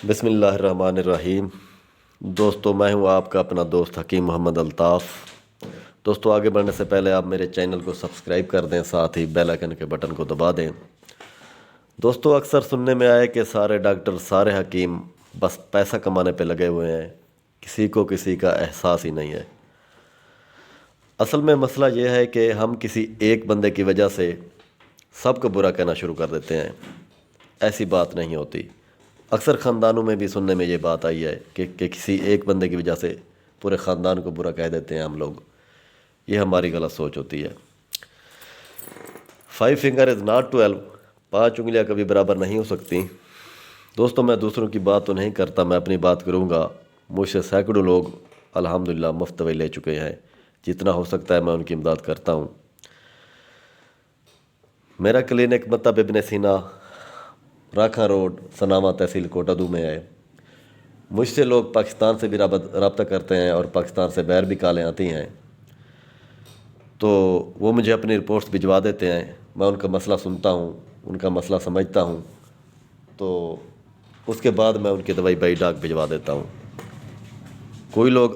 بسم اللہ الرحمن الرحیم۔ دوستو میں ہوں آپ کا اپنا دوست حکیم محمد الطاف۔ دوستو آگے بڑھنے سے پہلے آپ میرے چینل کو سبسکرائب کر دیں، ساتھ ہی بیل آئیکن کے بٹن کو دبا دیں۔ دوستو اکثر سننے میں آئے کہ سارے ڈاکٹر، سارے حکیم بس پیسہ کمانے پہ لگے ہوئے ہیں، کسی کو کسی کا احساس ہی نہیں ہے۔ اصل میں مسئلہ یہ ہے کہ ہم کسی ایک بندے کی وجہ سے سب کو برا کہنا شروع کر دیتے ہیں۔ ایسی بات نہیں ہوتی۔ اکثر خاندانوں میں بھی سننے میں یہ بات آئی ہے کہ کسی ایک بندے کی وجہ سے پورے خاندان کو برا کہہ دیتے ہیں ہم لوگ۔ یہ ہماری غلط سوچ ہوتی ہے۔ 5 فنگر از ناٹ 12، 5 انگلیاں کبھی برابر نہیں ہو سکتی۔ دوستو میں دوسروں کی بات تو نہیں کرتا، میں اپنی بات کروں گا۔ مجھ سے سینکڑوں لوگ الحمدللہ مفت دوائی لے چکے ہیں، جتنا ہو سکتا ہے میں ان کی امداد کرتا ہوں۔ میرا کلینک مطب ابن سینا، راکھا روڈ، سناما تحصیل کوٹادو میں ہے۔ مجھ سے لوگ پاکستان سے بھی رابطہ کرتے ہیں اور پاکستان سے باہر بھی کالیں آتی ہیں، تو وہ مجھے اپنی رپورٹس بھجوا دیتے ہیں۔ میں ان کا مسئلہ سنتا ہوں، ان کا مسئلہ سمجھتا ہوں، تو اس کے بعد میں ان کی دوائی بائی ڈاک بھجوا دیتا ہوں۔ کوئی لوگ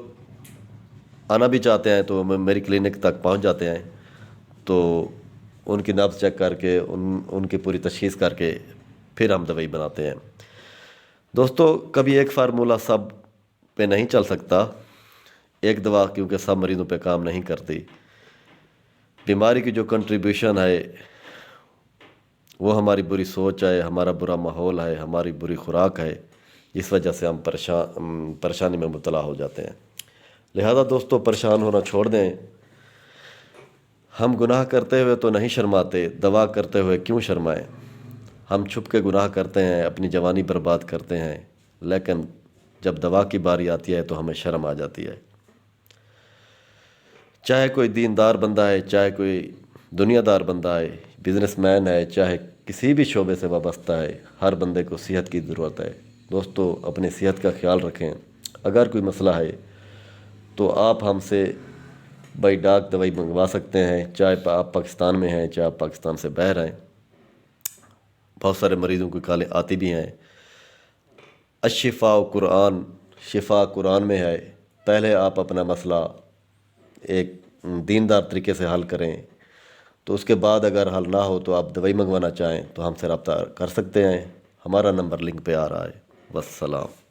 آنا بھی چاہتے ہیں تو میری کلینک تک پہنچ جاتے ہیں، تو ان کی نبض چیک کر کے ان کی پوری تشخیص کر کے پھر ہم دوائی بناتے ہیں۔ دوستو کبھی ایک فارمولہ سب پہ نہیں چل سکتا، ایک دوا کیونکہ سب مریضوں پہ کام نہیں کرتی۔ بیماری کی جو کنٹریبیوشن ہے وہ ہماری بری سوچ ہے، ہمارا برا ماحول ہے، ہماری بری خوراک ہے، جس وجہ سے ہم پریشانی میں مبتلا ہو جاتے ہیں۔ لہذا دوستو پریشان ہونا چھوڑ دیں۔ ہم گناہ کرتے ہوئے تو نہیں شرماتے، دوا کرتے ہوئے کیوں شرمائیں؟ ہم چھپ کے گناہ کرتے ہیں، اپنی جوانی برباد کرتے ہیں، لیکن جب دوا کی باری آتی ہے تو ہمیں شرم آ جاتی ہے۔ چاہے کوئی دیندار بندہ ہے، چاہے کوئی دنیا دار بندہ ہے، بزنس مین ہے، چاہے کسی بھی شعبے سے وابستہ ہے، ہر بندے کو صحت کی ضرورت ہے۔ دوستو اپنی صحت کا خیال رکھیں۔ اگر کوئی مسئلہ ہے تو آپ ہم سے بائی ڈاک دوائی منگوا سکتے ہیں، چاہے آپ پاکستان میں ہیں، چاہے آپ پاکستان سے باہر ہیں۔ بہت سارے مریضوں کی کالیں آتی بھی ہیں۔ الشفاء قرآن، شفا قرآن میں ہے۔ پہلے آپ اپنا مسئلہ ایک دیندار طریقے سے حل کریں، تو اس کے بعد اگر حل نہ ہو تو آپ دوائی منگوانا چاہیں تو ہم سے رابطہ کر سکتے ہیں۔ ہمارا نمبر لنک پہ آ رہا ہے۔ والسلام۔